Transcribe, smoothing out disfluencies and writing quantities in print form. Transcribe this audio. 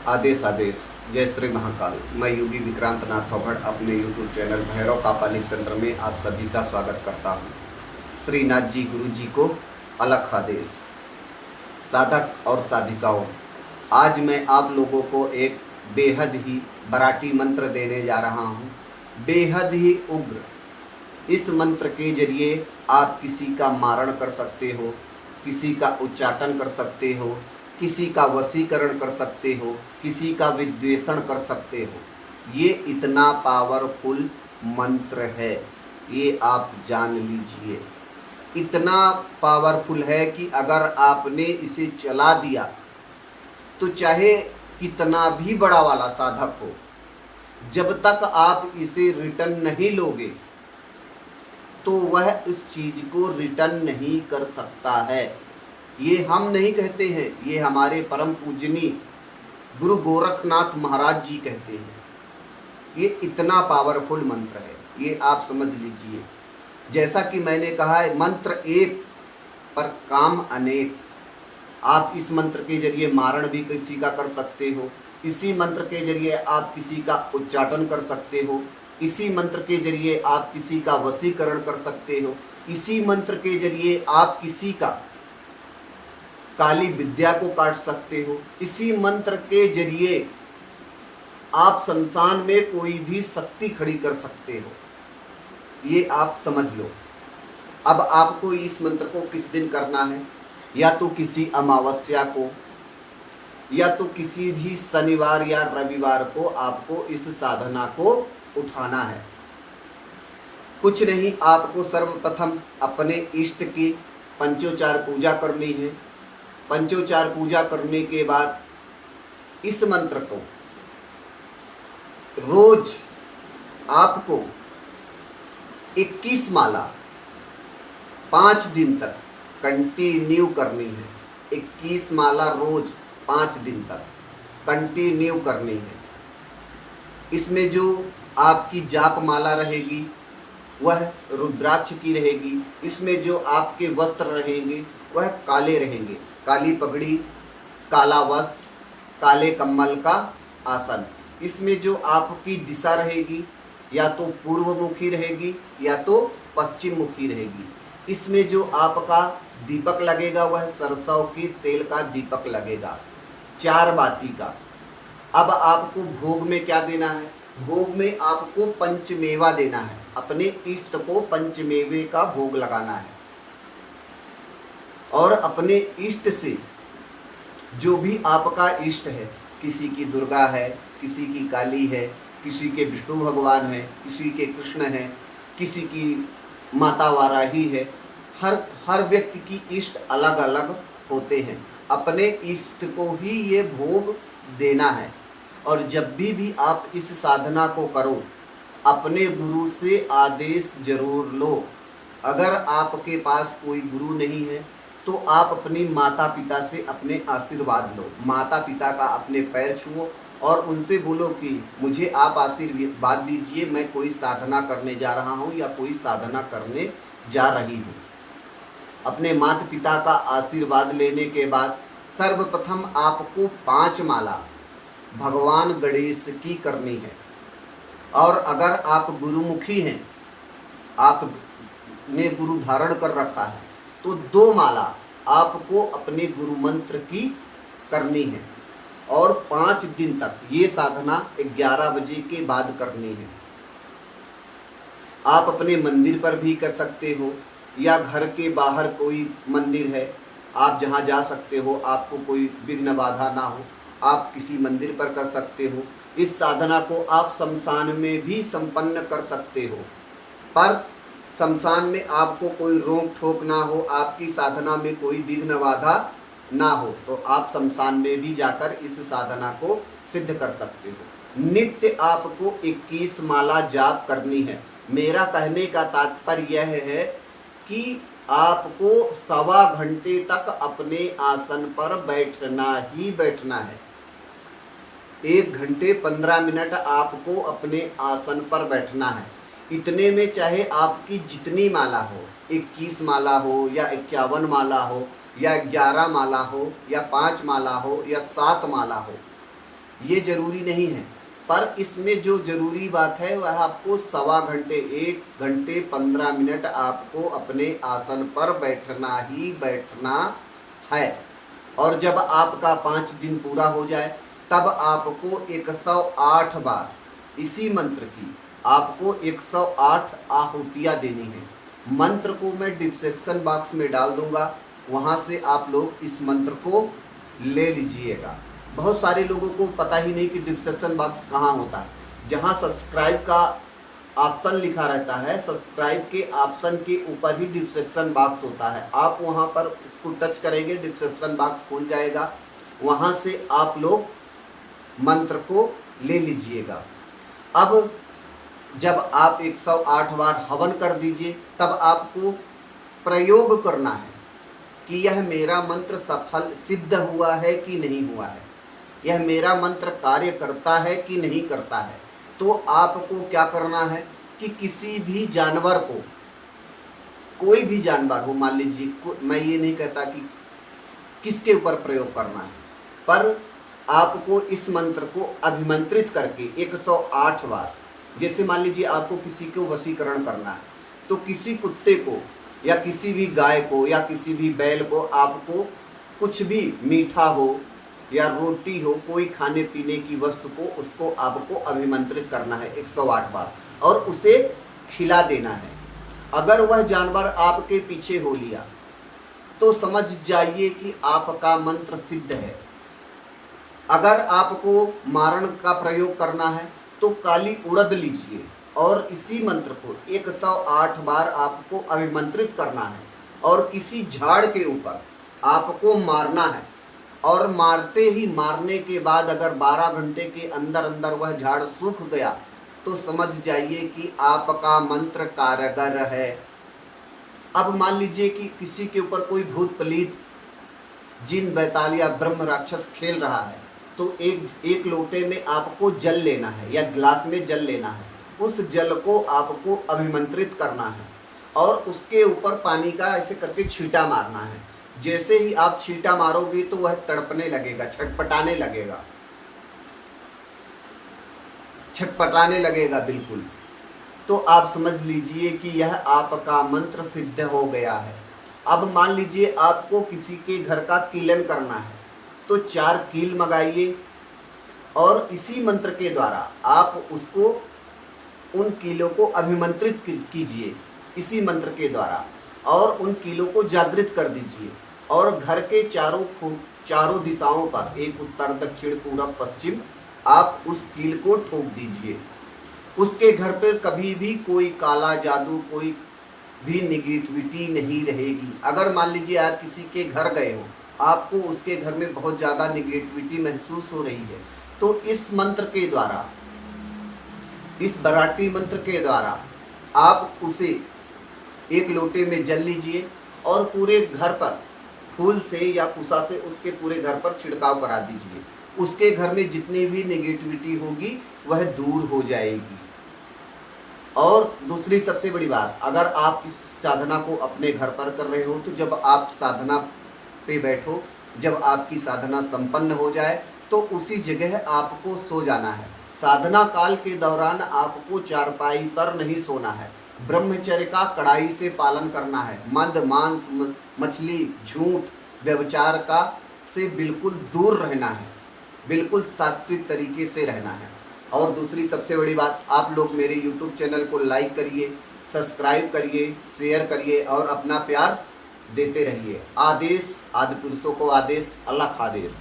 आदेश आदेश। जय श्री महाकाल। मैं योगी विक्रांत नाथ फौगड़ अपने यूट्यूब चैनल भैरव कापालिक तंत्र में आप सभी का स्वागत करता हूँ। श्रीनाथ जी गुरु जी को अलग आदेश। साधक और साधिकाओं, आज मैं आप लोगों को एक बेहद ही बराटी मंत्र देने जा रहा हूँ, बेहद ही उग्र। इस मंत्र के जरिए आप किसी का मारण कर सकते हो, किसी का उच्चाटन कर सकते हो, किसी का वशीकरण कर सकते हो, किसी का विद्वेषण कर सकते हो। ये इतना पावरफुल मंत्र है, ये आप जान लीजिए। इतना पावरफुल है कि अगर आपने इसे चला दिया तो चाहे कितना भी बड़ा वाला साधक हो, जब तक आप इसे रिटर्न नहीं लोगे तो वह इस चीज को रिटर्न नहीं कर सकता है। ये हम नहीं कहते हैं, ये हमारे परम पूजनीय गुरु गोरखनाथ महाराज जी कहते हैं। ये इतना पावरफुल मंत्र है, ये आप समझ लीजिए। जैसा कि मैंने कहा है, मंत्र एक पर काम अनेक। आप इस मंत्र के जरिए मारण भी किसी का कर सकते हो, इसी मंत्र के जरिए आप किसी का उच्चाटन कर सकते हो, इसी मंत्र के जरिए आप किसी का वशीकरण कर सकते हो, इसी मंत्र के जरिए आप किसी का काली विद्या को काट सकते हो, इसी मंत्र के जरिए आप शमशान में कोई भी शक्ति खड़ी कर सकते हो। ये आप समझ लो। अब आपको इस मंत्र को किस दिन करना है, या तो किसी अमावस्या को, या तो किसी भी शनिवार या रविवार को आपको इस साधना को उठाना है। कुछ नहीं, आपको सर्वप्रथम अपने इष्ट की पंचोचार पूजा करनी है। पंचोचार पूजा करने के बाद इस मंत्र को रोज आपको 21 माला 5 दिन तक कंटिन्यू करनी है। 21 माला रोज 5 दिन तक कंटिन्यू करनी है। इसमें जो आपकी जाप माला रहेगी वह रुद्राक्ष की रहेगी। इसमें जो आपके वस्त्र रहेंगे वह काले रहेंगे, काली पगड़ी, काला वस्त्र, काले कम्बल का आसन। इसमें जो आपकी दिशा रहेगी या तो पूर्व मुखी रहेगी या तो पश्चिम मुखी रहेगी। इसमें जो आपका दीपक लगेगा वह सरसों के तेल का दीपक लगेगा, 4 बाती का। अब आपको भोग में क्या देना है? भोग में आपको पंचमेवा देना है। अपने इष्ट को पंचमेवे का भोग लगाना है और अपने इष्ट से जो भी आपका इष्ट है, किसी की दुर्गा है, किसी की काली है, किसी के विष्णु भगवान है, किसी के कृष्ण है, किसी की माता वाराही है। हर व्यक्ति की इष्ट अलग अलग होते हैं। अपने इष्ट को ही ये भोग देना है। और जब भी आप इस साधना को करो, अपने गुरु से आदेश जरूर लो। अगर आपके पास कोई गुरु नहीं है तो आप अपनी माता पिता से अपने आशीर्वाद लो। माता पिता का अपने पैर छुओ और उनसे बोलो कि मुझे आप आशीर्वाद दीजिए, मैं कोई साधना करने जा रहा हूँ या कोई साधना करने जा रही हूँ। अपने माता पिता का आशीर्वाद लेने के बाद सर्वप्रथम आपको 5 माला भगवान गणेश की करनी है। और अगर आप गुरुमुखी हैं, आपने गुरु धारण कर रखा है, तो 2 माला आपको अपने गुरु मंत्र की करनी है। और 5 दिन तक ये साधना 11 बजे के बाद करनी है। आप अपने मंदिर पर भी कर सकते हो या घर के बाहर कोई मंदिर है, आप जहाँ जा सकते हो, आपको कोई विघ्न बाधा ना हो, आप किसी मंदिर पर कर सकते हो। इस साधना को आप शमशान में भी संपन्न कर सकते हो, पर शमशान में आपको कोई रोक ठोक ना हो, आपकी साधना में कोई विघ्न बाधा ना हो, तो आप शमशान में भी जाकर इस साधना को सिद्ध कर सकते हो। नित्य आपको 21 माला जाप करनी है। मेरा कहने का तात्पर्य यह है कि आपको 1.25 घंटे तक अपने आसन पर बैठना ही बैठना है। 1 घंटे 15 मिनट आपको अपने आसन पर बैठना है। इतने में चाहे आपकी जितनी माला हो, 21 माला हो या 51 माला हो या 11 माला हो या 5 माला हो या 7 माला हो, ये जरूरी नहीं है, पर इसमें जो जरूरी बात है वह आपको 1.25 घंटे 1 घंटे 15 मिनट आपको अपने आसन पर बैठना ही बैठना है। और जब आपका 5 दिन पूरा हो जाए तब आपको 108 बार इसी मंत्र की आपको 108 आहुतियाँ देनी है। मंत्र को मैं डिस्क्रिप्शन बॉक्स में डाल दूंगा, वहाँ से आप लोग इस मंत्र को ले लीजिएगा। बहुत सारे लोगों को पता ही नहीं कि डिस्क्रिप्शन बॉक्स कहाँ होता है। जहाँ सब्सक्राइब का ऑप्शन लिखा रहता है, सब्सक्राइब के ऑप्शन के ऊपर ही डिस्क्रिप्शन बॉक्स होता है। आप वहाँ पर उसको टच करेंगे, डिस्क्रिप्शन बॉक्स खुल जाएगा, वहाँ से आप लोग मंत्र को ले लीजिएगा। अब जब आप 108 बार हवन कर दीजिए तब आपको प्रयोग करना है कि यह मेरा मंत्र सफल सिद्ध हुआ है कि नहीं हुआ है, यह मेरा मंत्र कार्य करता है कि नहीं करता है। तो आपको क्या करना है कि किसी भी जानवर को, कोई भी जानवर हो, मान लीजिए मैं ये नहीं कहता कि किसके ऊपर प्रयोग करना है, पर आपको इस मंत्र को अभिमंत्रित करके 108 बार, जैसे मान लीजिए आपको किसी को वशीकरण करना है तो किसी कुत्ते को या किसी भी गाय को या किसी भी बैल को आपको कुछ भी मीठा हो या रोटी हो, कोई खाने पीने की वस्तु को, उसको आपको अभिमंत्रित करना है 108 बार और उसे खिला देना है। अगर वह जानवर आपके पीछे हो लिया तो समझ जाइए कि आपका मंत्र सिद्ध है। अगर आपको मारण का प्रयोग करना है तो काली उड़द लीजिए और इसी मंत्र को 108 बार आपको अभिमंत्रित करना है और किसी झाड़ के ऊपर आपको मारना है। और मारने के बाद अगर 12 घंटे के अंदर अंदर वह झाड़ सूख गया तो समझ जाइए कि आपका मंत्र कारगर है। अब मान लीजिए कि किसी के ऊपर कोई भूत प्रेत, जिन बैताल या ब्रह्म राक्षस खेल रहा है तो एक लोटे में आपको जल लेना है या गिलास में जल लेना है, उस जल को आपको अभिमंत्रित करना है और उसके ऊपर पानी का ऐसे करके छींटा मारना है। जैसे ही आप छींटा मारोगे तो वह तड़पने लगेगा, छटपटाने लगेगा बिल्कुल। तो आप समझ लीजिए कि यह आपका मंत्र सिद्ध हो गया है। अब मान लीजिए आपको किसी के घर का कीलन करना है तो 4 कील मंगाइए और इसी मंत्र के द्वारा आप उसको, उन कीलों को अभिमंत्रित कीजिए इसी मंत्र के द्वारा और उन कीलों को जागृत कर दीजिए और घर के चारों दिशाओं पर, एक उत्तर दक्षिण पूरब पश्चिम, आप उस कील को ठोक दीजिए। उसके घर पर कभी भी कोई काला जादू, कोई भी निगेटिविटी नहीं रहेगी। अगर मान लीजिए आप किसी के घर गए हो, आपको उसके घर में बहुत ज़्यादा निगेटिविटी महसूस हो रही है तो इस मंत्र के द्वारा, इस बराटी मंत्र के द्वारा आप उसे एक लोटे में जल लीजिए और पूरे घर पर फूल से या कुसा से उसके पूरे घर पर छिड़काव करा दीजिए। उसके घर में जितनी भी नेगेटिविटी होगी वह दूर हो जाएगी। और दूसरी सबसे बड़ी बात, अगर आप इस साधना को अपने घर पर कर रहे हो तो जब आप साधना पे बैठो, जब आपकी साधना संपन्न हो जाए तो उसी जगह आपको सो जाना है। साधना काल के दौरान आपको चारपाई पर नहीं सोना है। ब्रह्मचर्य का कड़ाई से पालन करना है। मद, मांस, मछली, झूठ, व्यभिचार का से बिल्कुल दूर रहना है, बिल्कुल सात्विक तरीके से रहना है। और दूसरी सबसे बड़ी बात, आप लोग मेरे YouTube चैनल को लाइक करिए, सब्सक्राइब करिए, शेयर करिए और अपना प्यार देते रहिए। आदेश आदि पुरुषों को आदेश, अलग आदेश।